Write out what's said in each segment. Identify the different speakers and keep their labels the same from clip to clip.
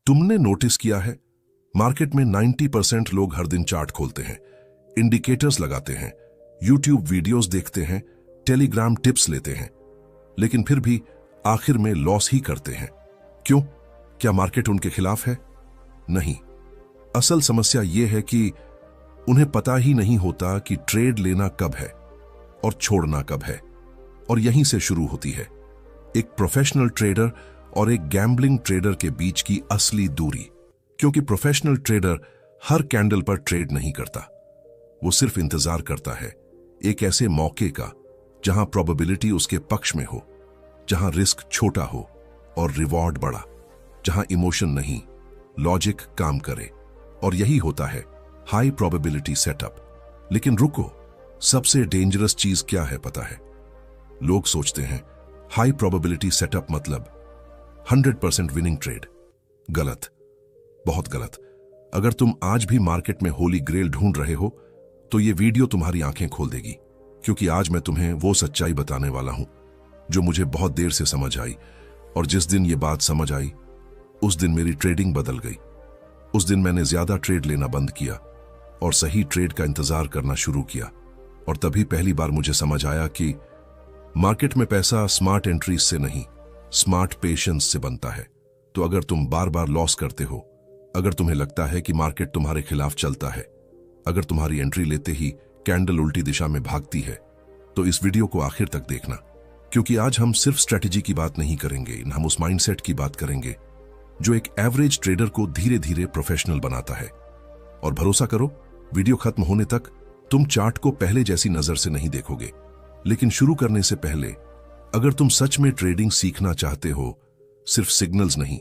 Speaker 1: तुमने नोटिस किया है, मार्केट में 90% लोग हर दिन चार्ट खोलते हैं, इंडिकेटर्स लगाते हैं, यूट्यूब वीडियोस देखते हैं, टेलीग्राम टिप्स लेते हैं, लेकिन फिर भी आखिर में लॉस ही करते हैं। क्यों? क्या मार्केट उनके खिलाफ है? नहीं। असल समस्या यह है कि उन्हें पता ही नहीं होता कि ट्रेड लेना कब है और छोड़ना कब है, और यहीं से शुरू होती है एक प्रोफेशनल ट्रेडर और एक गैम्बलिंग ट्रेडर के बीच की असली दूरी। क्योंकि प्रोफेशनल ट्रेडर हर कैंडल पर ट्रेड नहीं करता, वो सिर्फ इंतजार करता है एक ऐसे मौके का जहां प्रोबेबिलिटी उसके पक्ष में हो, जहां रिस्क छोटा हो और रिवॉर्ड बड़ा, जहां इमोशन नहीं लॉजिक काम करे। और यही होता है हाई प्रोबेबिलिटी सेटअप। लेकिन रुको, सबसे डेंजरस चीज क्या है पता है? लोग सोचते हैं हाई प्रोबेबिलिटी सेटअप मतलब 100% विनिंग ट्रेड। गलत, बहुत गलत। अगर तुम आज भी मार्केट में होली ग्रेल ढूंढ रहे हो तो ये वीडियो तुम्हारी आंखें खोल देगी, क्योंकि आज मैं तुम्हें वो सच्चाई बताने वाला हूं जो मुझे बहुत देर से समझ आई। और जिस दिन ये बात समझ आई उस दिन मेरी ट्रेडिंग बदल गई। उस दिन मैंने ज्यादा ट्रेड लेना बंद किया और सही ट्रेड का इंतजार करना शुरू किया। और तभी पहली बार मुझे समझ आया कि मार्केट में पैसा स्मार्ट एंट्रीज से नहीं, स्मार्ट पेशेंस से बनता है। तो अगर तुम बार बार लॉस करते हो, अगर तुम्हें लगता है कि मार्केट तुम्हारे खिलाफ चलता है, अगर तुम्हारी एंट्री लेते ही कैंडल उल्टी दिशा में भागती है, तो इस वीडियो को आखिर तक देखना, क्योंकि आज हम सिर्फ स्ट्रेटेजी की बात नहीं करेंगे, हम उस माइंडसेट की बात करेंगे जो एक एवरेज ट्रेडर को धीरे धीरे प्रोफेशनल बनाता है। और भरोसा करो, वीडियो खत्म होने तक तुम चार्ट को पहले जैसी नजर से नहीं देखोगे। लेकिन शुरू करने से पहले, अगर तुम सच में ट्रेडिंग सीखना चाहते हो, सिर्फ सिग्नल्स नहीं,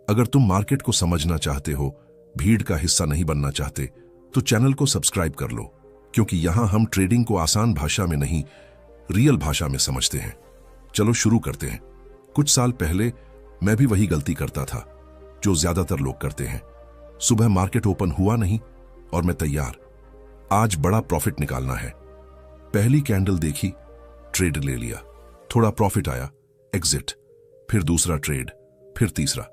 Speaker 1: अगर तुम मार्केट को समझना चाहते हो, भीड़ का हिस्सा नहीं बनना चाहते, तो चैनल को सब्सक्राइब कर लो, क्योंकि यहां हम ट्रेडिंग को आसान भाषा में नहीं, रियल भाषा में समझते हैं। चलो शुरू करते हैं। कुछ साल पहले मैं भी वही गलती करता था जो ज्यादातर लोग करते हैं। सुबह मार्केट ओपन हुआ नहीं और मैं तैयार, आज बड़ा प्रॉफिट निकालना है। पहली कैंडल देखी, ट्रेड ले लिया, थोड़ा प्रॉफिट आया, एग्जिट, फिर दूसरा ट्रेड, फिर तीसरा,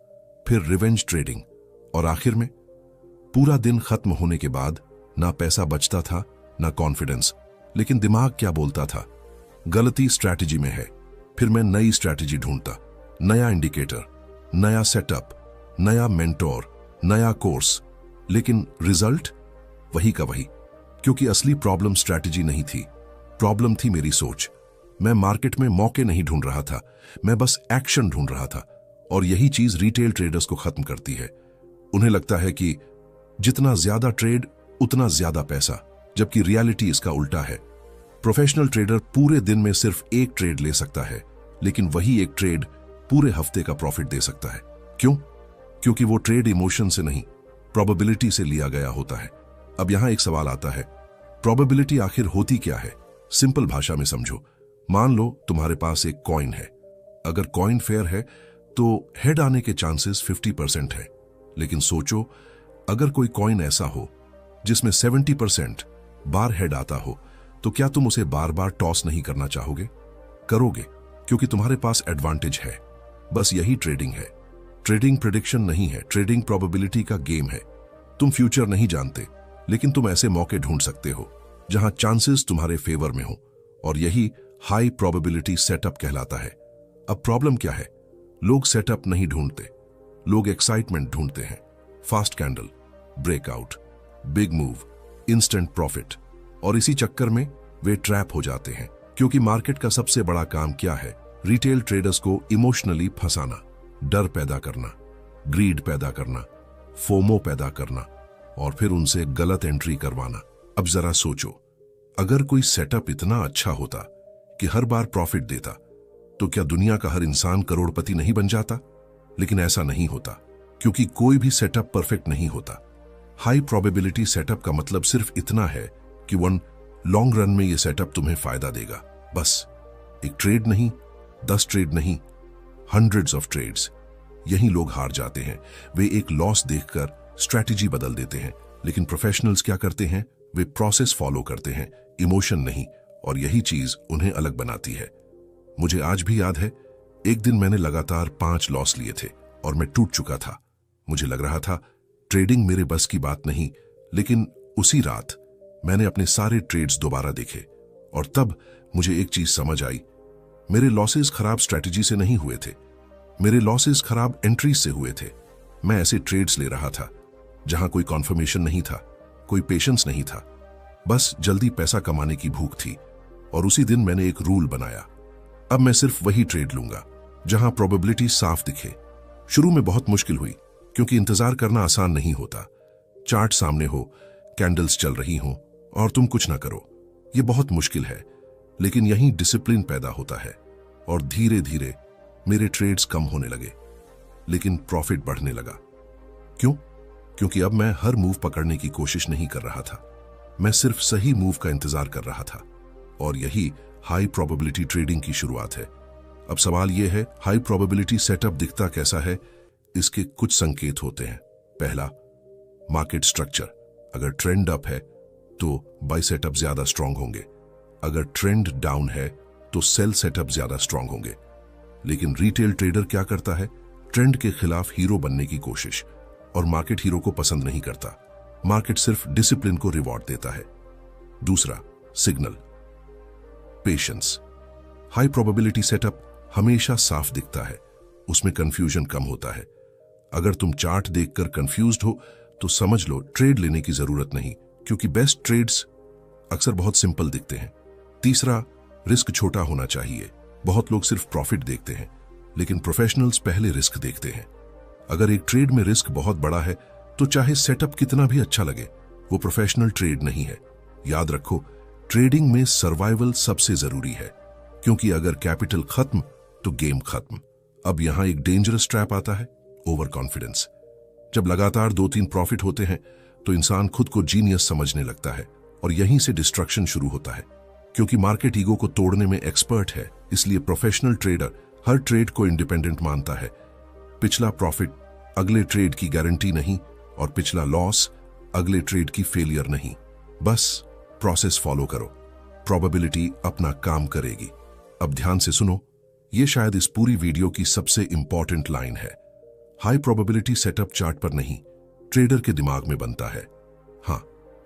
Speaker 1: फिर रिवेंज ट्रेडिंग। और आखिर में पूरा दिन खत्म होने के बाद ना पैसा बचता था ना कॉन्फिडेंस। लेकिन दिमाग क्या बोलता था? गलती स्ट्रैटेजी में है। फिर मैं नई स्ट्रैटेजी ढूंढता, नया इंडिकेटर, नया सेटअप, नया मेंटोर, नया कोर्स। लेकिन रिजल्ट वही का वही, क्योंकि असली प्रॉब्लम स्ट्रैटेजी नहीं थी, प्रॉब्लम थी मेरी सोच। मैं मार्केट में मौके नहीं ढूंढ रहा था, मैं बस एक्शन ढूंढ रहा था। और यही चीज रिटेल ट्रेडर्स को खत्म करती है। उन्हें लगता है कि जितना ज्यादा ट्रेड उतना ज्यादा पैसा, जबकि रियलिटी इसका उल्टा है। प्रोफेशनल ट्रेडर पूरे दिन में सिर्फ एक ट्रेड ले सकता है, लेकिन वही एक ट्रेड पूरे हफ्ते का प्रॉफिट दे सकता है। क्यों? क्योंकि वो ट्रेड इमोशन से नहीं, प्रोबेबिलिटी से लिया गया होता है। अब यहां एक सवाल आता है, प्रोबेबिलिटी आखिर होती क्या है? सिंपल भाषा में समझो। मान लो तुम्हारे पास एक कॉइन है। अगर कॉइन फेयर है तो हेड आने के चांसेस 50% है। लेकिन सोचो, अगर कोई कॉइन ऐसा हो जिसमें 70% बार हेड आता हो, तो क्या तुम उसे बार बार टॉस नहीं करना चाहोगे? करोगे, क्योंकि तुम्हारे पास एडवांटेज है। बस यही ट्रेडिंग है। ट्रेडिंग प्रेडिक्शन नहीं है, ट्रेडिंग प्रोबेबिलिटी का गेम है। तुम फ्यूचर नहीं जानते, लेकिन तुम ऐसे मौके ढूंढ सकते हो जहां चांसेस तुम्हारे फेवर में हो, और यही हाई प्रोबेबिलिटी सेटअप कहलाता है। अब प्रॉब्लम क्या है? लोग सेटअप नहीं ढूंढते, लोग एक्साइटमेंट ढूंढते हैं। Fast candle, breakout, big move, instant profit. और इसी चक्कर में वे ट्रैप हो जाते हैं, क्योंकि मार्केट का सबसे बड़ा काम क्या है? रिटेल ट्रेडर्स को इमोशनली फंसाना, डर पैदा करना, ग्रीड पैदा करना, फोमो पैदा करना, और फिर उनसे गलत एंट्री करवाना। अब जरा सोचो, अगर कोई सेटअप इतना अच्छा होता कि हर बार प्रॉफिट देता, तो क्या दुनिया का हर इंसान करोड़पति नहीं बन जाता? लेकिन ऐसा नहीं होता, क्योंकि कोई भी सेटअप परफेक्ट नहीं होता। हाई प्रोबेबिलिटी सेटअप का मतलब सिर्फ इतना है कि वन लॉन्ग रन में यह सेटअप तुम्हें फायदा देगा। बस एक ट्रेड नहीं, 10 ट्रेड नहीं, हंड्रेड्स ऑफ ट्रेड्स। यही लोग हार जाते हैं। वे एक लॉस देखकर स्ट्रैटेजी बदल देते हैं। लेकिन प्रोफेशनल्स क्या करते हैं? वे प्रोसेस फॉलो करते हैं, इमोशन नहीं। और यही चीज उन्हें अलग बनाती है। मुझे आज भी याद है, एक दिन मैंने लगातार 5 लॉस लिए थे और मैं टूट चुका था। मुझे लग रहा था ट्रेडिंग मेरे बस की बात नहीं, लेकिन उसी रात मैंने अपने सारे ट्रेड्स दोबारा देखे और तब मुझे एक चीज समझ आई। मेरे लॉसेस खराब स्ट्रैटेजी से नहीं हुए थे, मेरे लॉसेस खराब एंट्रीज से हुए थे। मैं ऐसे ट्रेड्स ले रहा था जहां कोई कॉन्फर्मेशन नहीं था, कोई पेशेंस नहीं था, बस जल्दी पैसा कमाने की भूख थी। और उसी दिन मैंने एक रूल बनाया, अब मैं सिर्फ वही ट्रेड लूंगा जहां प्रोबेबिलिटी साफ दिखे। शुरू में बहुत मुश्किल हुई क्योंकि इंतजार करना आसान नहीं होता। चार्ट सामने हो, कैंडल्स चल रही हो और तुम कुछ ना करो, यह बहुत मुश्किल है। लेकिन यहीं डिसिप्लिन पैदा होता है और धीरे धीरे मेरे ट्रेड्स कम होने लगे, लेकिन प्रॉफिट बढ़ने लगा। क्यों? क्योंकि अब मैं हर मूव पकड़ने की कोशिश नहीं कर रहा था, मैं सिर्फ सही मूव का इंतजार कर रहा था। और यही हाई प्रोबेबिलिटी ट्रेडिंग की शुरुआत है। अब सवाल यह है, हाई प्रोबेबिलिटी सेटअप दिखता कैसा है? इसके कुछ संकेत होते हैं। पहला, मार्केट स्ट्रक्चर। अगर ट्रेंड अप है तो बाय सेटअप ज्यादा स्ट्रांग होंगे, अगर ट्रेंड डाउन है तो सेल सेटअप ज्यादा स्ट्रांग होंगे। लेकिन रिटेल ट्रेडर क्या करता है? ट्रेंड के खिलाफ हीरो बनने की कोशिश, और मार्केट हीरो को पसंद नहीं करता, मार्केट सिर्फ डिसिप्लिन को रिवॉर्ड देता है। दूसरा, signal, patience. High probability setup हमेशा साफ दिखता है, उसमें कंफ्यूजन कम होता है। अगर तुम चार्ट देखकर कंफ्यूज्ड हो तो समझ लो ट्रेड लेने की जरूरत नहीं, क्योंकि बेस्ट ट्रेड्स अक्सर बहुत सिंपल दिखते हैं। तीसरा, रिस्क छोटा होना चाहिए। बहुत लोग सिर्फ प्रॉफिट देखते हैं, लेकिन प्रोफेशनल्स पहले रिस्क देखते हैं। अगर एक ट्रेड में रिस्क बहुत बड़ा है तो चाहे सेटअप कितना भी अच्छा लगे, वो प्रोफेशनल ट्रेड नहीं है। याद रखो, ट्रेडिंग में सर्वाइवल सबसे जरूरी है, क्योंकि अगर कैपिटल खत्म तो गेम खत्म। अब यहां एक डेंजरस ट्रैप आता है, ओवर कॉन्फिडेंस। जब लगातार 2-3 प्रॉफिट होते हैं तो इंसान खुद को जीनियस समझने लगता है, और यहीं से डिस्ट्रक्शन शुरू होता है। क्योंकि मार्केट ईगो को तोड़ने में एक्सपर्ट है, इसलिए प्रोफेशनल ट्रेडर हर ट्रेड को इंडिपेंडेंट मानता है। पिछला प्रॉफिट अगले ट्रेड की गारंटी नहीं, और पिछला लॉस अगले ट्रेड की फेलियर नहीं। बस प्रोसेस फॉलो करो, प्रोबेबिलिटी अपना काम करेगी। अब ध्यान से सुनो, यह शायद इस पूरी वीडियो की सबसे इंपॉर्टेंट लाइन है। हाई प्रोबेबिलिटी सेटअप चार्ट पर नहीं, ट्रेडर के दिमाग में बनता है। हां,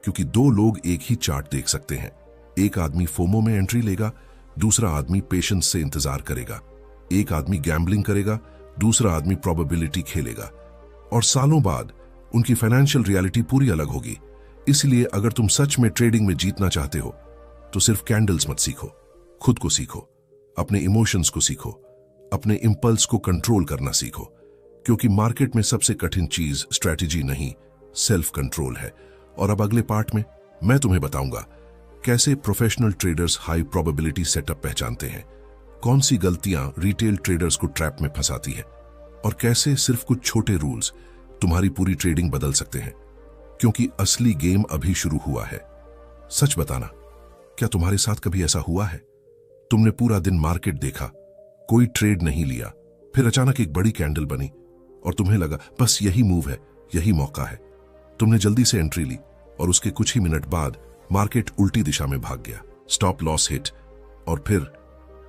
Speaker 1: क्योंकि 2 लोग एक ही चार्ट देख सकते हैं। एक आदमी फोमो में एंट्री लेगा, दूसरा आदमी पेशेंस से इंतजार करेगा। एक आदमी गैम्बलिंग करेगा, दूसरा आदमी प्रोबेबिलिटी खेलेगा। और सालों बाद उनकी फाइनेंशियल रियलिटी पूरी अलग होगी। इसलिए अगर तुम सच में ट्रेडिंग में जीतना चाहते हो तो सिर्फ कैंडल्स मत सीखो, खुद को सीखो, अपने इमोशंस को सीखो, अपने इंपल्स को कंट्रोल करना सीखो। क्योंकि मार्केट में सबसे कठिन चीज स्ट्रैटेजी नहीं, सेल्फ कंट्रोल है। और अब अगले पार्ट में मैं तुम्हें बताऊंगा कैसे professional traders high probability setup पहचानते हैं, कौन सी गलतियां रिटेल ट्रेडर्स को ट्रैप में फंसाती है, और कैसे सिर्फ कुछ छोटे रूल्स तुम्हारी पूरी ट्रेडिंग बदल सकते हैं। क्योंकि असली गेम अभी शुरू हुआ है। सच बताना, क्या तुम्हारे साथ कभी ऐसा हुआ है? तुमने पूरा दिन मार्केट देखा, कोई ट्रेड नहीं लिया, फिर अचानक एक बड़ी कैंडल बनी और तुम्हें लगा बस यही मूव है, यही मौका है। तुमने जल्दी से एंट्री ली और उसके कुछ ही मिनट बाद मार्केट उल्टी दिशा में भाग गया, स्टॉप लॉस हिट, और फिर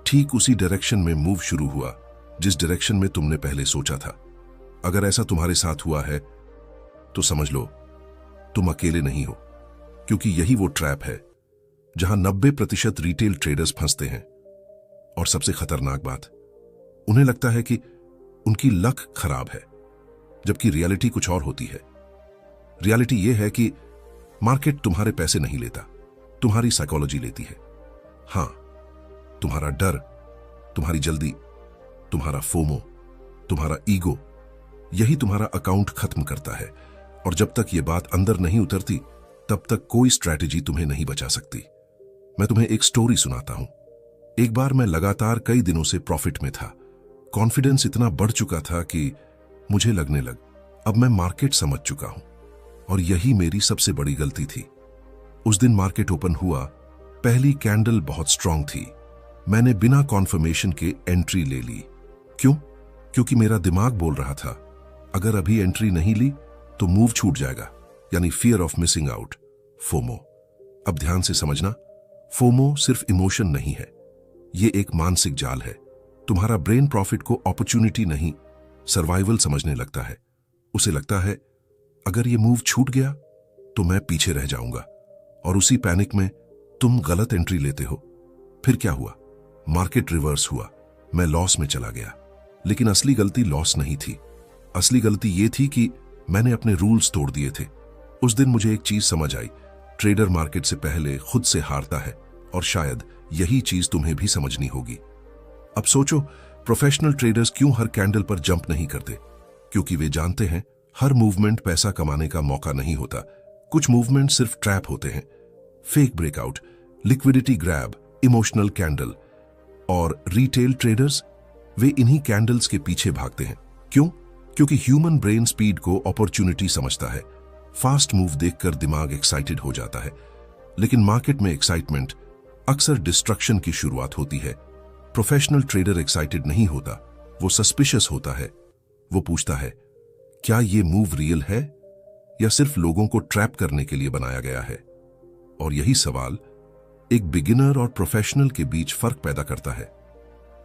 Speaker 1: ठीक उसी डायरेक्शन में मूव शुरू हुआ जिस डायरेक्शन में तुमने पहले सोचा था। अगर ऐसा तुम्हारे साथ हुआ है तो समझ लो तुम अकेले नहीं हो, क्योंकि यही वो ट्रैप है जहां 90% रिटेल ट्रेडर्स फंसते हैं। और सबसे खतरनाक बात, उन्हें लगता है कि उनकी लक खराब है, जबकि रियलिटी कुछ और होती है। रियलिटी यह है कि मार्केट तुम्हारे पैसे नहीं लेता, तुम्हारी साइकोलॉजी लेती है। हां, तुम्हारा डर, तुम्हारी जल्दी, तुम्हारा फोमो, तुम्हारा ईगो, यही तुम्हारा अकाउंट खत्म करता है। और जब तक यह बात अंदर नहीं उतरती तब तक कोई स्ट्रैटेजी तुम्हें नहीं बचा सकती। मैं तुम्हें एक स्टोरी सुनाता हूं। एक बार मैं लगातार कई दिनों से प्रॉफिट में था। कॉन्फिडेंस इतना बढ़ चुका था कि मुझे लगने लग अब मैं मार्केट समझ चुका हूं, और यही मेरी सबसे बड़ी गलती थी। उस दिन मार्केट ओपन हुआ, पहली कैंडल बहुत स्ट्रांग थी। मैंने बिना कॉन्फर्मेशन के एंट्री ले ली। क्यों? क्योंकि मेरा दिमाग बोल रहा था अगर अभी एंट्री नहीं ली तो मूव छूट जाएगा, यानी fear of missing out, FOMO. अब ध्यान से समझना, फोमो सिर्फ इमोशन नहीं है, यह एक मानसिक जाल है। तुम्हारा ब्रेन प्रॉफिट को अपॉर्चुनिटी नहीं, सर्वाइवल समझने लगता है। उसे लगता है अगर ये मूव छूट गया तो मैं पीछे रह जाऊंगा, और उसी पैनिक में तुम गलत एंट्री लेते हो। फिर क्या हुआ? मार्केट रिवर्स हुआ, मैं लॉस में चला गया। लेकिन असली गलती लॉस नहीं थी, असली गलती ये थी कि मैंने अपने रूल्स तोड़ दिए थे। उस दिन मुझे एक चीज समझ आई, ट्रेडर मार्केट से पहले खुद से हारता है, और शायद यही चीज तुम्हें भी समझनी होगी। अब सोचो, प्रोफेशनल ट्रेडर्स क्यों हर कैंडल पर जंप नहीं करते? क्योंकि वे जानते हैं हर मूवमेंट पैसा कमाने का मौका नहीं होता। कुछ मूवमेंट सिर्फ ट्रैप होते हैं, fake breakout, liquidity grab, emotional candle. और रिटेल ट्रेडर्स, वे इन्हीं कैंडल्स के पीछे भागते हैं। क्यों? क्योंकि ह्यूमन ब्रेन स्पीड को अपॉर्चुनिटी समझता है। फास्ट मूव देखकर दिमाग एक्साइटेड हो जाता है, लेकिन मार्केट में एक्साइटमेंट अक्सर डिस्ट्रक्शन की शुरुआत होती है। प्रोफेशनल ट्रेडर एक्साइटेड नहीं होता, वो सस्पिशियस होता है। वो पूछता है, क्या ये मूव रियल है या सिर्फ लोगों को ट्रैप करने के लिए बनाया गया है? और यही सवाल एक बिगिनर और प्रोफेशनल के बीच फर्क पैदा करता है।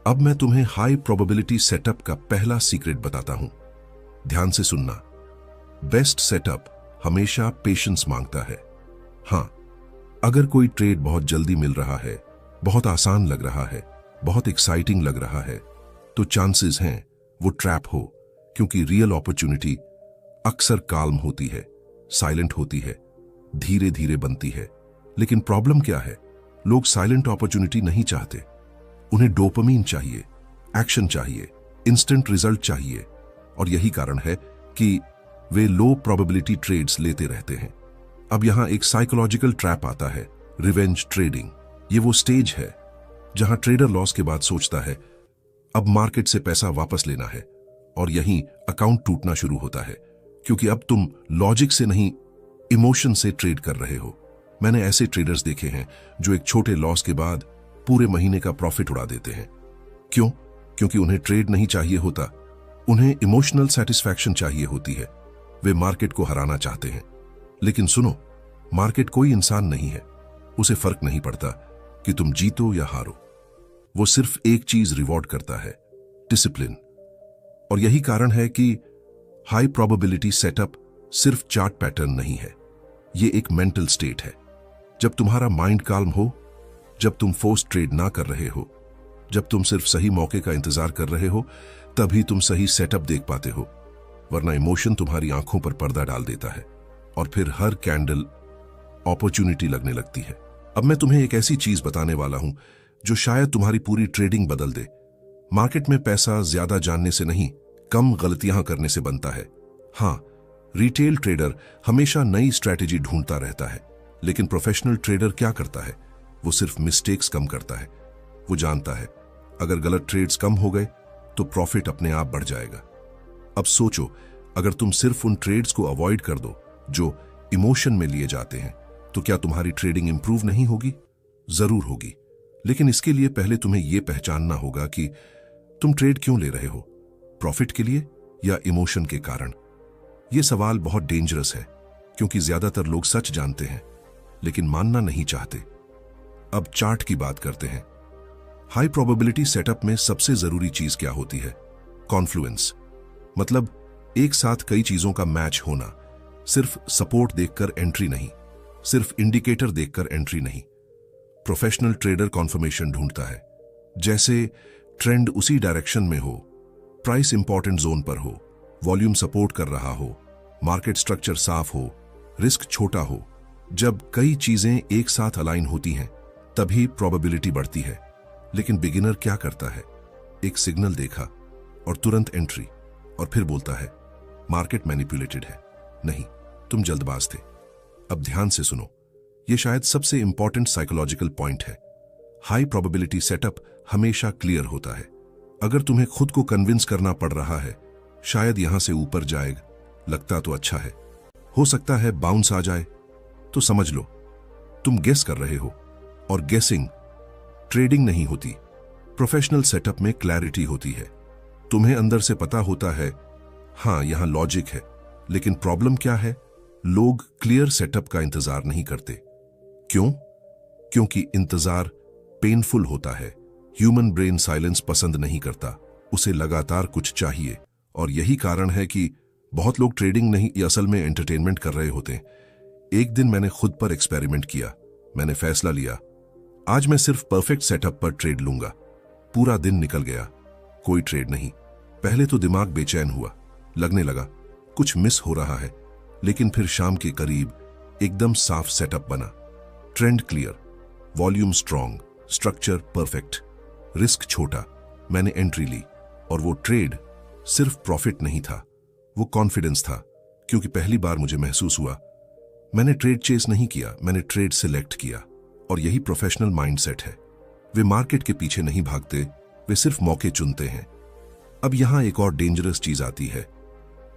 Speaker 1: अब मैं तुम्हें हाई प्रोबेबिलिटी सेटअप का पहला सीक्रेट बताता हूं। ध्यान से सुनना। बेस्ट सेटअप हमेशा पेशेंस मांगता है। हां, अगर कोई ट्रेड बहुत जल्दी मिल रहा है, बहुत आसान लग रहा है, बहुत एक्साइटिंग लग रहा है, तो चांसेस हैं वो ट्रैप हो, क्योंकि रियल अपॉर्चुनिटी अक्सर काल्म होती है, साइलेंट होती है, धीरे धीरे बनती है। लेकिन प्रॉब्लम क्या है? लोग साइलेंट अपॉर्चुनिटी नहीं चाहते। उन्हें डोपामीन चाहिए, एक्शन चाहिए, इंस्टेंट रिजल्ट चाहिए। और यही कारण है कि वे लो प्रोबेबिलिटी ट्रेड्स लेते रहते हैं। अब यहां एक साइकोलॉजिकल ट्रैप आता है, रिवेंज ट्रेडिंग। ये वो स्टेज है जहां ट्रेडर लॉस के बाद सोचता है अब मार्केट से पैसा वापस लेना है, और यहीं अकाउंट टूटना शुरू होता है, क्योंकि अब तुम लॉजिक से नहीं, इमोशन से ट्रेड कर रहे हो। मैंने ऐसे ट्रेडर्स देखे हैं जो एक छोटे लॉस के बाद पूरे महीने का प्रॉफिट उड़ा देते हैं। क्यों? क्योंकि उन्हें ट्रेड नहीं चाहिए होता, उन्हें इमोशनल सेटिस्फैक्शन चाहिए होती है। वे मार्केट को हराना चाहते हैं। लेकिन सुनो, मार्केट कोई इंसान नहीं है, उसे फर्क नहीं पड़ता कि तुम जीतो या हारो। वो सिर्फ एक चीज रिवॉर्ड करता है, डिसिप्लिन। और यही कारण है कि हाई प्रोबेबिलिटी सेटअप सिर्फ चार्ट पैटर्न नहीं है, ये एक मेंटल स्टेट है। जब तुम्हारा माइंड काल्म हो, जब तुम फोर्स ट्रेड ना कर रहे हो, जब तुम सिर्फ सही मौके का इंतजार कर रहे हो, तभी तुम सही सेटअप देख पाते हो। वरना इमोशन तुम्हारी आंखों पर पर्दा डाल देता है, और फिर हर कैंडल अपॉर्चुनिटी लगने लगती है। अब मैं तुम्हें एक ऐसी चीज बताने वाला हूं जो शायद तुम्हारी पूरी ट्रेडिंग बदल दे। मार्केट में पैसा ज्यादा जानने से नहीं, कम गलतियां करने से बनता है। हां, रिटेल ट्रेडर हमेशा नई स्ट्रैटेजी ढूंढता रहता है, लेकिन प्रोफेशनल ट्रेडर क्या करता है? वो सिर्फ मिस्टेक्स कम करता है। वो जानता है अगर गलत ट्रेड्स कम हो गए तो प्रॉफिट अपने आप बढ़ जाएगा। अब सोचो, अगर तुम सिर्फ उन ट्रेड्स को अवॉइड कर दो जो इमोशन में लिए जाते हैं, तो क्या तुम्हारी ट्रेडिंग इंप्रूव नहीं होगी? जरूर होगी। लेकिन इसके लिए पहले तुम्हें यह पहचानना होगा कि तुम ट्रेड क्यों ले रहे हो, प्रॉफिट के लिए या इमोशन के कारण। यह सवाल बहुत डेंजरस है, क्योंकि ज्यादातर लोग सच जानते हैं लेकिन मानना नहीं चाहते। अब चार्ट की बात करते हैं। हाई प्रोबेबिलिटी सेटअप में सबसे जरूरी चीज क्या होती है? कॉन्फ्लुएंस, मतलब एक साथ कई चीजों का मैच होना। सिर्फ सपोर्ट देखकर एंट्री नहीं, सिर्फ इंडिकेटर देखकर एंट्री नहीं। प्रोफेशनल ट्रेडर कॉन्फर्मेशन ढूंढता है, जैसे ट्रेंड उसी डायरेक्शन में हो, प्राइस इंपॉर्टेंट जोन पर हो, वॉल्यूम सपोर्ट कर रहा हो, मार्केट स्ट्रक्चर साफ हो, रिस्क छोटा हो। जब कई चीजें एक साथ अलाइन होती हैं, तभी प्रोबेबिलिटी बढ़ती है। लेकिन बिगिनर क्या करता है? एक सिग्नल देखा और तुरंत एंट्री, और फिर बोलता है मार्केट मैनिपुलेटेड है। नहीं, तुम जल्दबाज थे। अब ध्यान से सुनो, यह शायद सबसे इंपॉर्टेंट साइकोलॉजिकल पॉइंट है। हाई प्रोबेबिलिटी सेटअप हमेशा क्लियर होता है। अगर तुम्हें खुद को कन्विंस करना पड़ रहा है शायद यहां से ऊपर जाएगा, लगता तो अच्छा है, हो सकता है बाउंस आ जाए, तो समझ लो तुम गेस कर रहे हो। और गेसिंग ट्रेडिंग नहीं होती। प्रोफेशनल सेटअप में क्लैरिटी होती है। तुम्हें अंदर से पता होता है हां, यहां लॉजिक है। लेकिन प्रॉब्लम क्या है? लोग क्लियर सेटअप का इंतजार नहीं करते। क्यों? क्योंकि इंतजार पेनफुल होता है। ह्यूमन ब्रेन साइलेंस पसंद नहीं करता, उसे लगातार कुछ चाहिए। और यही कारण है कि बहुत लोग ट्रेडिंग नहीं या असल में एंटरटेनमेंट कर रहे होते हैं। एक दिन मैंने खुद पर एक्सपेरिमेंट किया। मैंने फैसला लिया, आज मैं सिर्फ परफेक्ट सेटअप पर ट्रेड लूंगा। पूरा दिन निकल गया, कोई ट्रेड नहीं। पहले तो दिमाग बेचैन हुआ, लगने लगा कुछ मिस हो रहा है, लेकिन फिर शाम के करीब एकदम साफ सेटअप बना। Trend clear, volume strong, structure perfect, risk छोटा। मैंने एंट्री ली और वो ट्रेड सिर्फ प्रॉफिट नहीं था, वो कॉन्फिडेंस था। क्योंकि पहली बार मुझे महसूस हुआ मैंने ट्रेड चेस नहीं किया, मैंने ट्रेड सिलेक्ट किया। और यही प्रोफेशनल माइंडसेट है। वे मार्केट के पीछे नहीं भागते, वे सिर्फ मौके चुनते हैं। अब यहां एक और डेंजरस चीज आती है,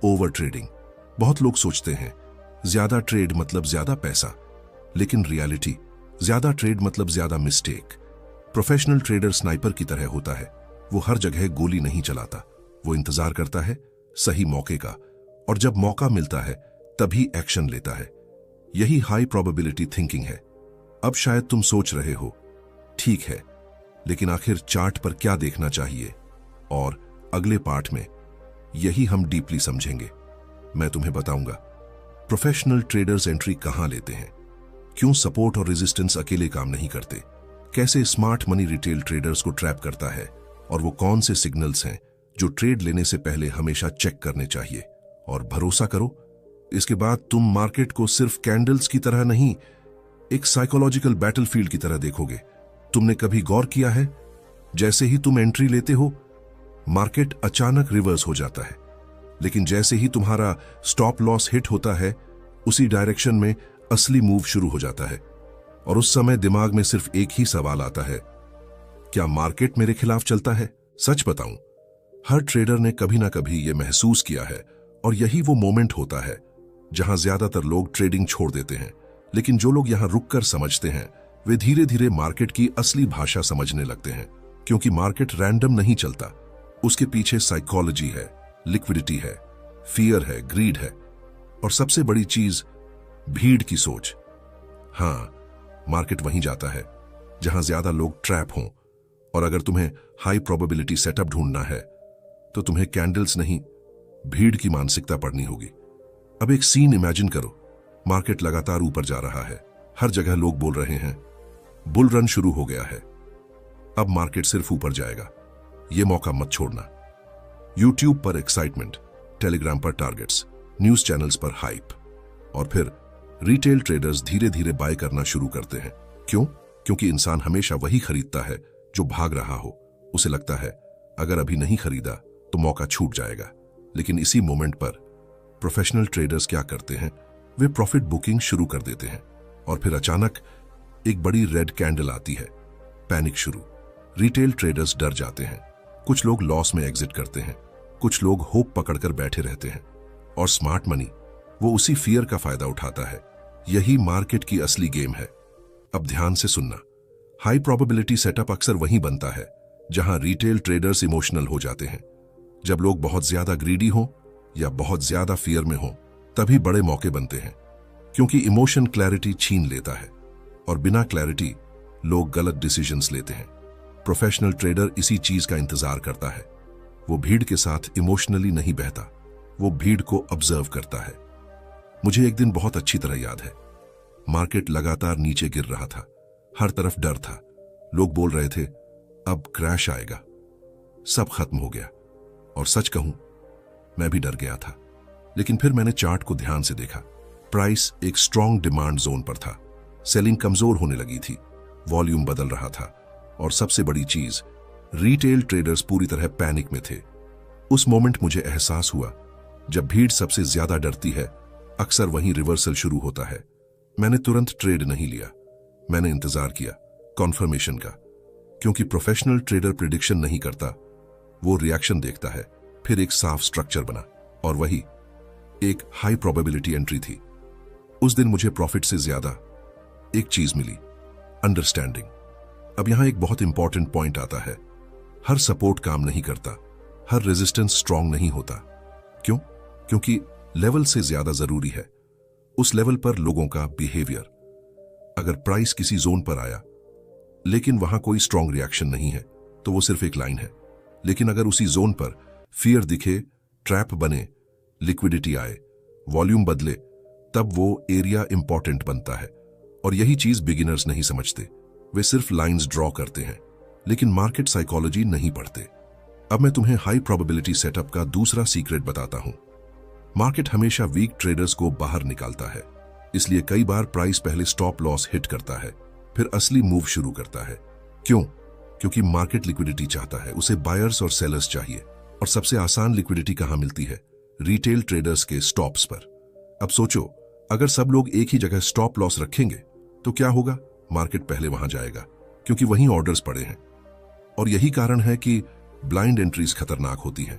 Speaker 1: ओवर ट्रेडिंग। बहुत लोग सोचते हैं ज्यादा ट्रेड मतलब ज्यादा पैसा, लेकिन रियलिटी ज्यादा ट्रेड मतलब ज्यादा मिस्टेक। प्रोफेशनल ट्रेडर स्नाइपर की तरह होता है। वो हर जगह गोली नहीं चलाता, वो इंतजार करता है सही मौके का, और जब मौका मिलता है तभी एक्शन लेता है। यही हाई प्रोबेबिलिटी थिंकिंग है। अब शायद तुम सोच रहे हो, ठीक है, लेकिन आखिर चार्ट पर क्या देखना चाहिए? और अगले पार्ट में यही हम डीपली समझेंगे। मैं तुम्हें बताऊंगा प्रोफेशनल ट्रेडर्स एंट्री कहां लेते हैं, क्यों सपोर्ट और रेजिस्टेंस अकेले काम नहीं करते, कैसे स्मार्ट मनी रिटेल ट्रेडर्स को ट्रैप करता है, और वो कौन से सिग्नल्स हैं जो ट्रेड लेने से पहले हमेशा चेक करने चाहिए। और भरोसा करो, इसके बाद तुम मार्केट को सिर्फ कैंडल्स की तरह नहीं, एक साइकोलॉजिकल बैटलफील्ड की तरह देखोगे। तुमने कभी गौर किया है, जैसे ही तुम एंट्री लेते हो मार्केट अचानक रिवर्स हो जाता है, लेकिन जैसे ही तुम्हारा स्टॉप लॉस हिट होता है उसी डायरेक्शन में असली मूव शुरू हो जाता है। और उस समय दिमाग में सिर्फ एक ही सवाल आता है, क्या मार्केट मेरे खिलाफ चलता है? सच बताऊं, हर ट्रेडर ने कभी ना कभी यह महसूस किया है, और यही वो मोमेंट होता है जहां ज्यादातर लोग ट्रेडिंग छोड़ देते हैं। लेकिन जो लोग यहां रुककर समझते हैं वे धीरे धीरे मार्केट की असली भाषा समझने लगते हैं। क्योंकि मार्केट रैंडम नहीं चलता, उसके पीछे साइकोलॉजी है, लिक्विडिटी है, फियर है, ग्रीड है, और सबसे बड़ी चीज भीड़ की सोच। हां, मार्केट वहीं जाता है जहां ज्यादा लोग ट्रैप हों। और अगर तुम्हें हाई प्रोबेबिलिटी सेटअप ढूंढना है तो तुम्हें कैंडल्स नहीं, भीड़ की मानसिकता पढ़नी होगी। अब एक सीन इमेजिन करो, मार्केट लगातार ऊपर जा रहा है, हर जगह लोग बोल रहे हैं बुल रन शुरू हो गया है, अब मार्केट सिर्फ ऊपर जाएगा, यह मौका मत छोड़ना। यूट्यूब पर एक्साइटमेंट, टेलीग्राम पर टारगेट्स, न्यूज चैनल्स पर हाइप, और फिर रिटेल ट्रेडर्स धीरे धीरे बाय करना शुरू करते हैं। क्यों? क्योंकि इंसान हमेशा वही खरीदता है जो भाग रहा हो। उसे लगता है अगर अभी नहीं खरीदा तो मौका छूट जाएगा। लेकिन इसी मोमेंट पर प्रोफेशनल ट्रेडर्स क्या करते हैं, वे प्रॉफिट बुकिंग शुरू कर देते हैं। और फिर अचानक एक बड़ी रेड कैंडल आती है, पैनिक शुरू। रिटेल ट्रेडर्स डर जाते हैं, कुछ लोग लॉस में एग्जिट करते हैं, कुछ लोग होप पकड़कर बैठे रहते हैं। और स्मार्ट मनी वो उसी फियर का फायदा उठाता है। यही मार्केट की असली गेम है। अब ध्यान से सुनना, हाई प्रोबेबिलिटी सेटअप अक्सर वहीं बनता है जहां रिटेल ट्रेडर्स इमोशनल हो जाते हैं। जब लोग बहुत ज्यादा ग्रीडी हों या बहुत ज्यादा फियर में हों, तभी बड़े मौके बनते हैं। क्योंकि इमोशन क्लैरिटी छीन लेता है, और बिना क्लैरिटी लोग गलत डिसीजंस लेते हैं। प्रोफेशनल ट्रेडर इसी चीज का इंतजार करता है। वो भीड़ के साथ इमोशनली नहीं बहता, वो भीड़ को ऑब्जर्व करता है। मुझे एक दिन बहुत अच्छी तरह याद है, मार्केट लगातार नीचे गिर रहा था, हर तरफ डर था, लोग बोल रहे थे अब क्रैश आएगा, सब खत्म हो गया। और सच कहूं, मैं भी डर गया था। लेकिन फिर मैंने चार्ट को ध्यान से देखा। प्राइस एक स्ट्रॉन्ग डिमांड जोन पर था, सेलिंग कमजोर होने लगी थी, वॉल्यूम बदल रहा था, और सबसे बड़ी चीज, रिटेल ट्रेडर्स पूरी तरह पैनिक में थे। उस मोमेंट मुझे एहसास हुआ, जब भीड़ सबसे ज्यादा डरती है अक्सर वहीं रिवर्सल शुरू होता है। मैंने तुरंत ट्रेड नहीं लिया, मैंने इंतजार किया कॉन्फर्मेशन का। क्योंकि प्रोफेशनल ट्रेडर प्रिडिक्शन नहीं करता, वो रिएक्शन देखता है। फिर एक साफ स्ट्रक्चर बना, और वही एक हाई प्रोबेबिलिटी एंट्री थी। उस दिन मुझे प्रॉफिट से ज्यादा एक चीज मिली, अंडरस्टैंडिंग। अब यहां एक बहुत इंपॉर्टेंट पॉइंट आता है, हर सपोर्ट काम नहीं करता, हर रेजिस्टेंस स्ट्रांग नहीं होता। क्यों? क्योंकि लेवल से ज्यादा जरूरी है उस लेवल पर लोगों का बिहेवियर। अगर प्राइस किसी जोन पर आया लेकिन वहां कोई स्ट्रांग रिएक्शन नहीं है तो वो सिर्फ एक लाइन है। लेकिन अगर उसी जोन पर फियर दिखे, ट्रैप बने, लिक्विडिटी आए, वॉल्यूम बदले, तब वो एरिया इंपॉर्टेंट बनता है। और यही चीज बिगिनर्स नहीं समझते। वे सिर्फ लाइंस ड्रॉ करते हैं, लेकिन मार्केट साइकोलॉजी नहीं पढ़ते। अब मैं तुम्हें हाई प्रोबेबिलिटी सेटअप का दूसरा सीक्रेट बताता हूं। मार्केट हमेशा वीक ट्रेडर्स को बाहर निकालता है, इसलिए कई बार प्राइस पहले स्टॉप लॉस हिट करता है, फिर असली मूव शुरू करता है। क्यों? क्योंकि मार्केट लिक्विडिटी चाहता है, उसे बायर्स और सेलर्स चाहिए। और सबसे आसान लिक्विडिटी कहां मिलती है? रिटेल ट्रेडर्स के स्टॉप्स पर। अब सोचो, अगर सब लोग एक ही जगह स्टॉप लॉस रखेंगे तो क्या होगा? मार्केट पहले वहां जाएगा, क्योंकि वहीं ऑर्डर्स पड़े हैं। और यही कारण है कि ब्लाइंड एंट्रीज खतरनाक होती हैं।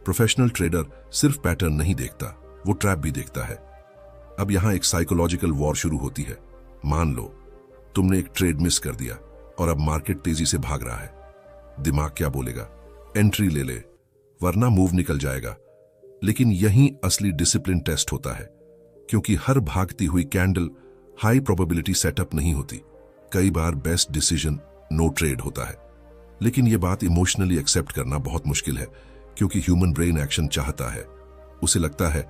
Speaker 1: प्रोफेशनल ट्रेडर सिर्फ पैटर्न नहीं देखता, वो ट्रैप भी देखता है। अब यहां एक साइकोलॉजिकल वॉर शुरू होती है। मान लो तुमने एक ट्रेड मिस कर दिया और अब मार्केट तेजी से भाग रहा है। दिमाग क्या बोलेगा? एंट्री ले ले, वरना मूव निकल जाएगा। लेकिन यही असली डिसिप्लिन टेस्ट होता है, क्योंकि हर भागती हुई कैंडल हाई प्रोबेबिलिटी सेटअप नहीं होती। कई बार बेस्ट डिसीजन नो ट्रेड होता है। लेकिन यह बात इमोशनली एक्सेप्ट करना बहुत मुश्किल है, क्योंकि ह्यूमन ब्रेन एक्शन चाहता है। उसे लगता है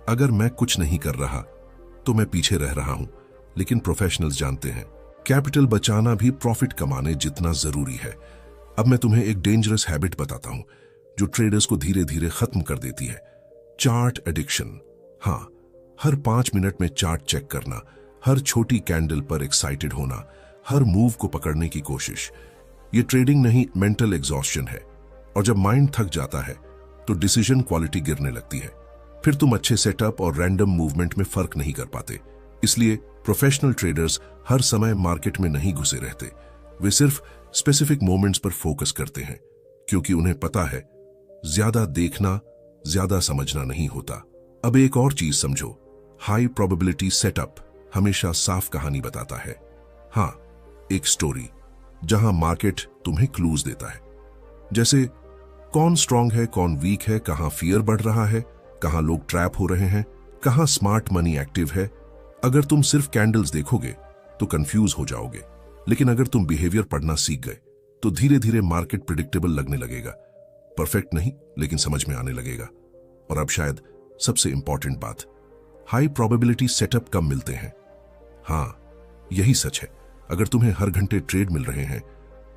Speaker 1: अगर मैं कुछ नहीं कर रहा तो मैं पीछे रह रहा हूं। लेकिन प्रोफेशनल्स जानते हैं कैपिटल बचाना भी प्रॉफिट कमाने जितना जरूरी है। अब मैं तुम्हें एक डेंजरस हैबिट बताता हूं जो ट्रेडर्स को धीरे धीरे खत्म कर देती है। Chart addiction. हाँ, हर 5 मिनट में चार्ट चेक करना, हर छोटी कैंडल पर एक्साइटेड होना, हर मूव को पकड़ने की कोशिश। ये ट्रेडिंग नहीं, मेंटल एग्जॉस्शन है। और जब माइंड थक जाता है तो डिसीजन क्वालिटी गिरने लगती है। फिर तुम अच्छे सेटअप और रैंडम मूवमेंट में फर्क नहीं कर पाते। इसलिए प्रोफेशनल ट्रेडर्स हर समय मार्केट में नहीं घुसे रहते। वे सिर्फ स्पेसिफिक मोमेंट्स पर फोकस करते हैं, क्योंकि उन्हें पता है ज्यादा देखना ज्यादा समझना नहीं होता। अब एक और चीज समझो, हाई प्रोबेबिलिटी सेटअप हमेशा साफ कहानी बताता है। हाँ, एक स्टोरी जहां मार्केट तुम्हें क्लूज देता है, जैसे कौन स्ट्रांग है, कौन वीक है, कहां फियर बढ़ रहा है, कहां लोग ट्रैप हो रहे हैं, कहां स्मार्ट मनी एक्टिव है। अगर तुम सिर्फ कैंडल्स देखोगे तो कंफ्यूज हो जाओगे, लेकिन अगर तुम बिहेवियर पढ़ना सीख गए तो धीरे धीरे मार्केट प्रिडिक्टेबल लगने लगेगा। परफेक्ट नहीं, लेकिन समझ में आने लगेगा। और अब शायद सबसे इंपॉर्टेंट बात, हाई प्रोबेबिलिटी सेटअप कब मिलते हैं? हाँ, यही सच है। अगर तुम्हें हर घंटे ट्रेड मिल रहे हैं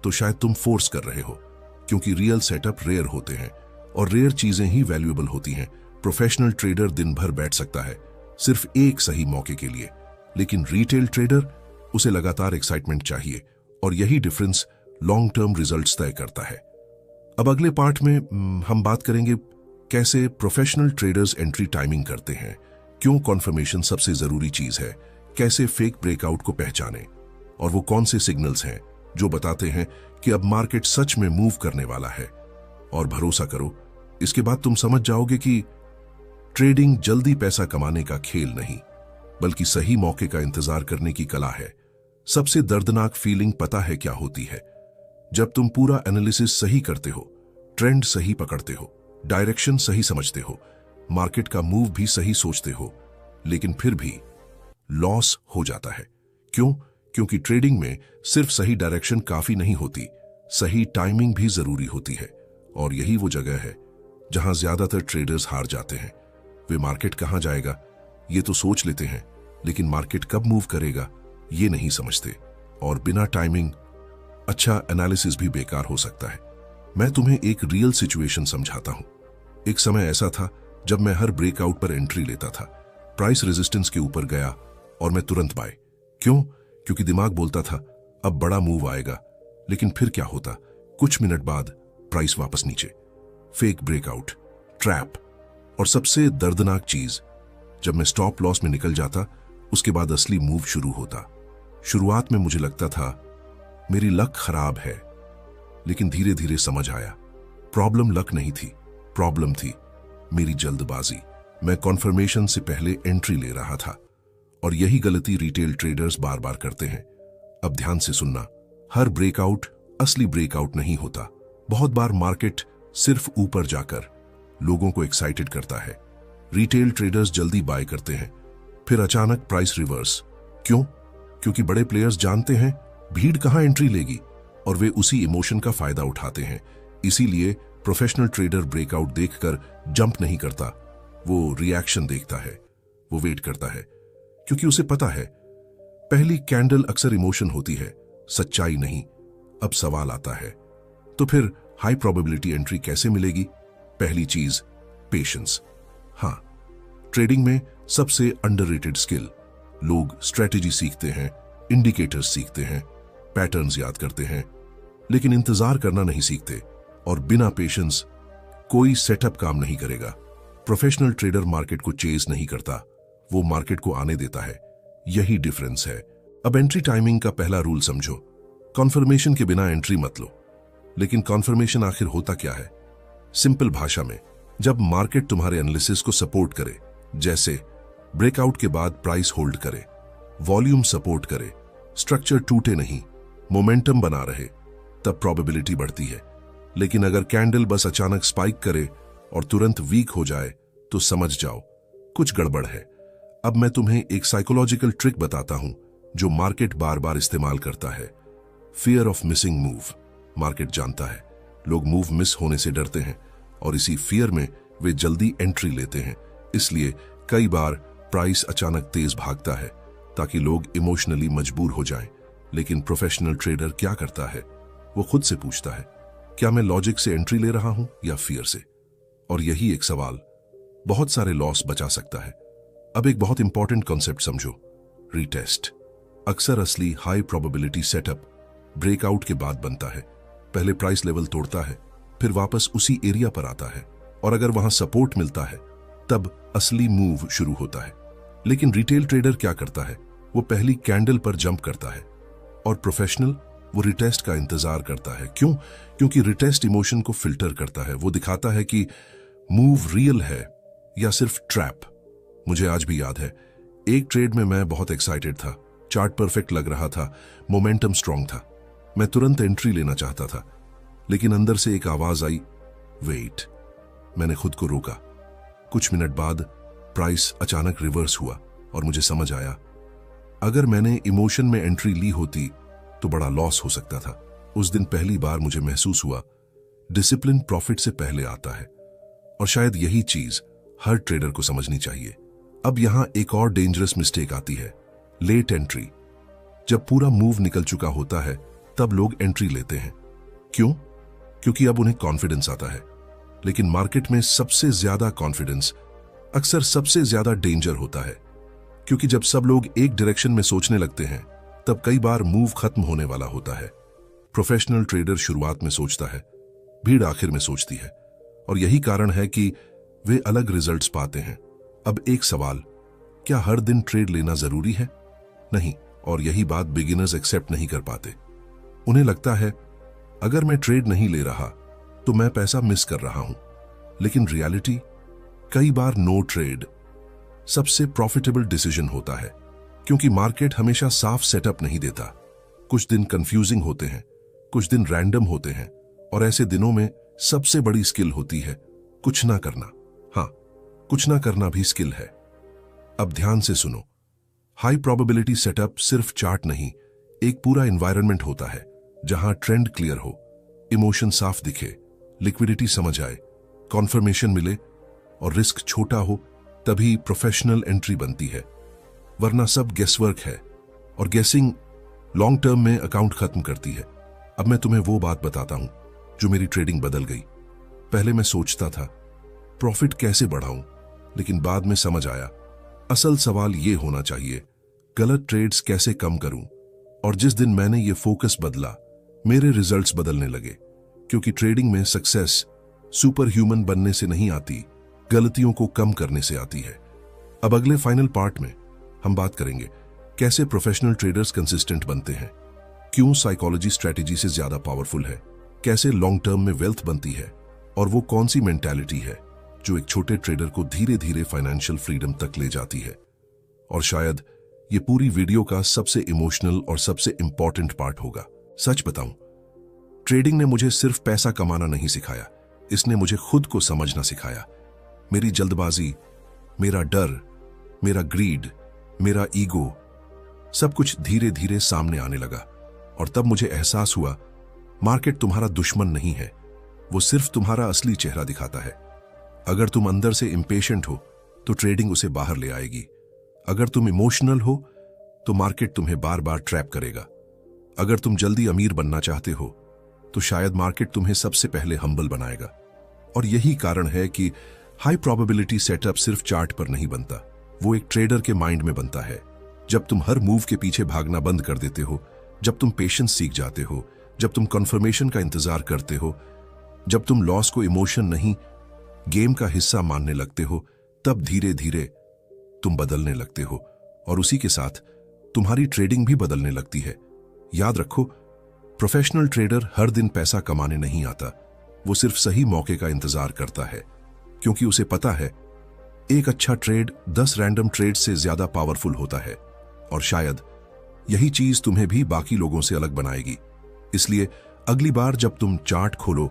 Speaker 1: तो शायद तुम फोर्स कर रहे हो, क्योंकि रियल सेटअप रेयर होते हैं और रेयर चीजें ही वैल्यूएबल होती हैं। प्रोफेशनल ट्रेडर दिन भर बैठ सकता है सिर्फ एक सही मौके के लिए, लेकिन रिटेल ट्रेडर उसे लगातार एक्साइटमेंट चाहिए, और यही डिफरेंस लॉन्ग टर्म रिजल्ट्स तय करता है। अब अगले पार्ट में हम बात करेंगे कैसे प्रोफेशनल ट्रेडर्स एंट्री टाइमिंग करते हैं, क्यों कॉन्फर्मेशन सबसे जरूरी चीज है, कैसे फेक ब्रेकआउट को पहचाने, और वो कौन से सिग्नल्स हैं जो बताते हैं कि अब मार्केट सच में मूव करने वाला है। और भरोसा करो, इसके बाद तुम समझ जाओगे कि ट्रेडिंग जल्दी पैसा कमाने का खेल नहीं, बल्कि सही मौके का इंतजार करने की कला है। सबसे दर्दनाक फीलिंग पता है क्या होती है? जब तुम पूरा एनालिसिस सही करते हो, ट्रेंड सही पकड़ते हो, डायरेक्शन सही समझते हो, मार्केट का मूव भी सही सोचते हो, लेकिन फिर भी लॉस हो जाता है। क्यों? क्योंकि ट्रेडिंग में सिर्फ सही डायरेक्शन काफी नहीं होती, सही टाइमिंग भी जरूरी होती है। और यही वो जगह है जहां ज्यादातर ट्रेडर्स हार जाते हैं। वे मार्केट कहां जाएगा ये तो सोच लेते हैं, लेकिन मार्केट कब मूव करेगा ये नहीं समझते। और बिना टाइमिंग अच्छा एनालिसिस भी बेकार हो सकता है। मैं तुम्हें एक रियल सिचुएशन समझाता हूं। एक समय ऐसा था जब मैं हर ब्रेकआउट पर एंट्री लेता था। प्राइस रेजिस्टेंस के ऊपर गया और मैं तुरंत बाय। क्यों? क्योंकि दिमाग बोलता था अब बड़ा मूव आएगा। लेकिन फिर क्या होता? कुछ मिनट बाद प्राइस वापस नीचे। Fake breakout, trap. और सबसे दर्दनाक चीज, जब मैं स्टॉप लॉस में निकल जाता, उसके बाद असली मूव शुरू होता। शुरुआत में मुझे लगता था मेरी लक खराब है, लेकिन धीरे धीरे समझ आया प्रॉब्लम लक नहीं थी, प्रॉब्लम थी मेरी जल्दबाजी। मैं कॉन्फर्मेशन से पहले एंट्री ले रहा था, और यही गलती रिटेल ट्रेडर्स बार बार करते हैं। अब ध्यान से सुनना, हर ब्रेकआउट असली ब्रेकआउट नहीं होता। बहुत बार मार्केट सिर्फ ऊपर जाकर लोगों को एक्साइटेड करता है। रिटेल ट्रेडर्स जल्दी बाय करते हैं, फिर अचानक प्राइस रिवर्स। क्यों? क्योंकि बड़े प्लेयर्स जानते हैं भीड़ कहां एंट्री लेगी, और वे उसी इमोशन का फायदा उठाते हैं। इसीलिए प्रोफेशनल ट्रेडर ब्रेकआउट देखकर जंप नहीं करता, वो रिएक्शन देखता है, वो वेट करता है, क्योंकि उसे पता है पहली कैंडल अक्सर इमोशन होती है, सच्चाई नहीं। अब सवाल आता है, तो फिर हाई प्रोबेबिलिटी एंट्री कैसे मिलेगी? पहली चीज, पेशेंस। हाँ, ट्रेडिंग में सबसे अंडररेटेड स्किल। लोग स्ट्रेटेजी सीखते हैं, इंडिकेटर्स सीखते हैं, पैटर्न्स याद करते हैं, लेकिन इंतजार करना नहीं सीखते। और बिना पेशेंस कोई सेटअप काम नहीं करेगा। प्रोफेशनल ट्रेडर मार्केट को चेज नहीं करता, वो मार्केट को आने देता है। यही डिफरेंस है। अब एंट्री टाइमिंग का पहला रूल समझो। कॉन्फर्मेशन के बिना एंट्री मत लो। लेकिन कॉन्फर्मेशन आखिर होता क्या है? सिंपल भाषा में, जब मार्केट तुम्हारे एनालिसिस को सपोर्ट करे, जैसे ब्रेकआउट के बाद प्राइस होल्ड करे, वॉल्यूम सपोर्ट करे, स्ट्रक्चर टूटे नहीं, मोमेंटम बना रहे, तब प्रोबेबिलिटी बढ़ती है। लेकिन अगर कैंडल बस अचानक स्पाइक करे और तुरंत वीक हो जाए, तो समझ जाओ कुछ गड़बड़ है। अब मैं तुम्हें एक साइकोलॉजिकल ट्रिक बताता हूं जो मार्केट बार बार इस्तेमाल करता है। Fear of missing move. Market जानता है लोग मूव मिस होने से डरते हैं और इसी फियर में वे जल्दी एंट्री लेते हैं। इसलिए कई बार प्राइस अचानक तेज भागता है ताकि लोग इमोशनली मजबूर हो जाएं। लेकिन प्रोफेशनल ट्रेडर क्या करता है? वो खुद से पूछता है, क्या मैं लॉजिक से एंट्री ले रहा हूं या फियर से? और यही एक सवाल बहुत सारे लॉस बचा सकता है। अब एक बहुत इंपॉर्टेंट कॉन्सेप्ट समझो, रीटेस्ट। अक्सर असली हाई प्रोबेबिलिटी सेटअप ब्रेकआउट के बाद बनता है। पहले प्राइस लेवल तोड़ता है, फिर वापस उसी एरिया पर आता है, और अगर वहां सपोर्ट मिलता है तब असली मूव शुरू होता है। लेकिन रिटेल ट्रेडर क्या करता है? वो पहली कैंडल पर जंप करता है। और प्रोफेशनल वो रिटेस्ट का इंतजार करता है। क्यों? क्योंकि रिटेस्ट इमोशन को फिल्टर करता है। वो दिखाता है कि मूव रियल है या सिर्फ ट्रैप। मुझे आज भी याद है, एक ट्रेड में मैं बहुत एक्साइटेड था, चार्ट परफेक्ट लग रहा था, मोमेंटम स्ट्रांग था, मैं तुरंत एंट्री लेना चाहता था। लेकिन अंदर से एक आवाज आई, वेट। मैंने खुद को रोका। कुछ मिनट बाद प्राइस अचानक रिवर्स हुआ और मुझे समझ आया, अगर मैंने इमोशन में एंट्री ली होती तो बड़ा लॉस हो सकता था। उस दिन पहली बार मुझे महसूस हुआ, डिसिप्लिन प्रॉफिट से पहले आता है। और शायद यही चीज हर ट्रेडर को समझनी चाहिए। अब यहां एक और डेंजरस मिस्टेक आती है, लेट एंट्री। जब पूरा मूव निकल चुका होता है तब लोग एंट्री लेते हैं। क्यों? क्योंकि अब उन्हें कॉन्फिडेंस आता है। लेकिन मार्केट में सबसे ज्यादा कॉन्फिडेंस अक्सर सबसे ज्यादा डेंजर होता है, क्योंकि जब सब लोग एक डायरेक्शन में सोचने लगते हैं तब कई बार मूव खत्म होने वाला होता है। प्रोफेशनल ट्रेडर शुरुआत में सोचता है, भीड़ आखिर में सोचती है, और यही कारण है कि वे अलग रिजल्ट्स पाते हैं। अब एक सवाल, क्या हर दिन ट्रेड लेना जरूरी है? नहीं, और यही बात बिगिनर्स एक्सेप्ट नहीं कर पाते। उन्हें लगता है अगर मैं ट्रेड नहीं ले रहा तो मैं पैसा मिस कर रहा हूं। लेकिन रियलिटी, कई बार नो ट्रेड सबसे प्रॉफिटेबल डिसीजन होता है, क्योंकि मार्केट हमेशा साफ सेटअप नहीं देता। कुछ दिन कंफ्यूजिंग होते हैं, कुछ दिन रैंडम होते हैं, और ऐसे दिनों में सबसे बड़ी स्किल होती है कुछ ना करना। हाँ, कुछ ना करना भी स्किल है। अब ध्यान से सुनो, हाई प्रोबेबिलिटी सेटअप सिर्फ चार्ट नहीं, एक पूरा एनवायरनमेंट होता है जहां ट्रेंड क्लियर हो, इमोशन साफ दिखे, लिक्विडिटी समझ आए, कॉन्फर्मेशन मिले और रिस्क छोटा हो, तभी प्रोफेशनल एंट्री बनती है। वरना सब गेसवर्क है, और गेसिंग लॉन्ग टर्म में अकाउंट खत्म करती है। अब मैं तुम्हें वो बात बताता हूं जो मेरी ट्रेडिंग बदल गई। पहले मैं सोचता था प्रॉफिट कैसे बढ़ाऊं, लेकिन बाद में समझ आया असल सवाल ये होना चाहिए, गलत ट्रेड्स कैसे कम करूं। और जिस दिन मैंने ये फोकस बदला, मेरे रिजल्ट्स बदलने लगे। क्योंकि ट्रेडिंग में सक्सेस सुपर ह्यूमन बनने से नहीं आती, गलतियों को कम करने से आती है। अब अगले फाइनल पार्ट में हम बात करेंगे कैसे प्रोफेशनल ट्रेडर्स कंसिस्टेंट बनते हैं, क्यों साइकोलॉजी स्ट्रेटेजी से ज्यादा पावरफुल है, कैसे लॉन्ग टर्म में वेल्थ बनती है, और वो कौन सी मेंटालिटी है जो एक छोटे ट्रेडर को धीरे धीरे फाइनेंशियल फ्रीडम तक ले जाती है। और शायद ये पूरी वीडियो का सबसे इमोशनल और सबसे इंपॉर्टेंट पार्ट होगा। सच बताऊं, ट्रेडिंग ने मुझे सिर्फ पैसा कमाना नहीं सिखाया, इसने मुझे खुद को समझना सिखाया। मेरी जल्दबाजी, मेरा डर, मेरा ग्रीड, मेरा ईगो, सब कुछ धीरे धीरे सामने आने लगा। और तब मुझे एहसास हुआ, मार्केट तुम्हारा दुश्मन नहीं है, वो सिर्फ तुम्हारा असली चेहरा दिखाता है। अगर तुम अंदर से इंपेशेंट हो तो ट्रेडिंग उसे बाहर ले आएगी। अगर तुम इमोशनल हो तो मार्केट तुम्हें बार बार ट्रैप करेगा। अगर तुम जल्दी अमीर बनना चाहते हो तो शायद मार्केट तुम्हें सबसे पहले हम्बल बनाएगा। और यही कारण है कि हाई प्रोबेबिलिटी सेटअप सिर्फ चार्ट पर नहीं बनता, वो एक ट्रेडर के माइंड में बनता है। जब तुम हर मूव के पीछे भागना बंद कर देते हो, जब तुम पेशेंस सीख जाते हो, जब तुम कन्फर्मेशन का इंतजार करते हो, जब तुम लॉस को इमोशन नहीं गेम का हिस्सा मानने लगते हो, तब धीरे धीरे तुम बदलने लगते हो और उसी के साथ तुम्हारी ट्रेडिंग भी बदलने लगती है। याद रखो, प्रोफेशनल ट्रेडर हर दिन पैसा कमाने नहीं आता, वो सिर्फ सही मौके का इंतजार करता है, क्योंकि उसे पता है एक अच्छा ट्रेड 10 रैंडम ट्रेड से ज्यादा पावरफुल होता है। और शायद यही चीज तुम्हें भी बाकी लोगों से अलग बनाएगी। इसलिए अगली बार जब तुम चार्ट खोलो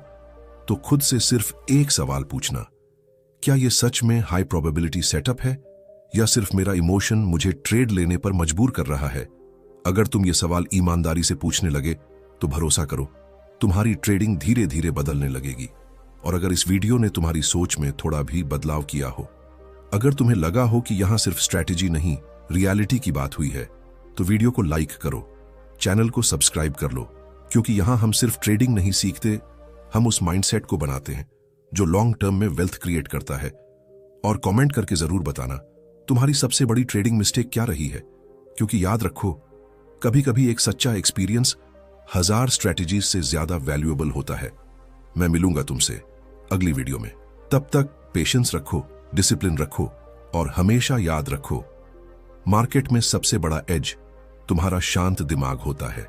Speaker 1: तो खुद से सिर्फ एक सवाल पूछना, क्या यह सच में हाई प्रोबेबिलिटी सेटअप है या सिर्फ मेरा इमोशन मुझे ट्रेड लेने पर मजबूर कर रहा है? अगर तुम ये सवाल ईमानदारी से पूछने लगे तो भरोसा करो, तुम्हारी ट्रेडिंग धीरे धीरे बदलने लगेगी। और अगर इस वीडियो ने तुम्हारी सोच में थोड़ा भी बदलाव किया हो, अगर तुम्हें लगा हो कि यहां सिर्फ स्ट्रैटेजी नहीं रियलिटी की बात हुई है, तो वीडियो को लाइक करो, चैनल को सब्सक्राइब कर लो, क्योंकि यहां हम सिर्फ ट्रेडिंग नहीं सीखते, हम उस माइंडसेट को बनाते हैं जो लॉन्ग टर्म में वेल्थ क्रिएट करता है। और कमेंट करके जरूर बताना तुम्हारी सबसे बड़ी ट्रेडिंग मिस्टेक क्या रही है, क्योंकि याद रखो, कभी कभी एक सच्चा एक्सपीरियंस 1000 स्ट्रैटेजीज से ज्यादा वैल्यूएबल होता है। मैं मिलूंगा तुमसे अगली वीडियो में। तब तक पेशेंस रखो, डिसिप्लिन रखो और हमेशा याद रखो, मार्केट में सबसे बड़ा एज तुम्हारा शांत दिमाग होता है।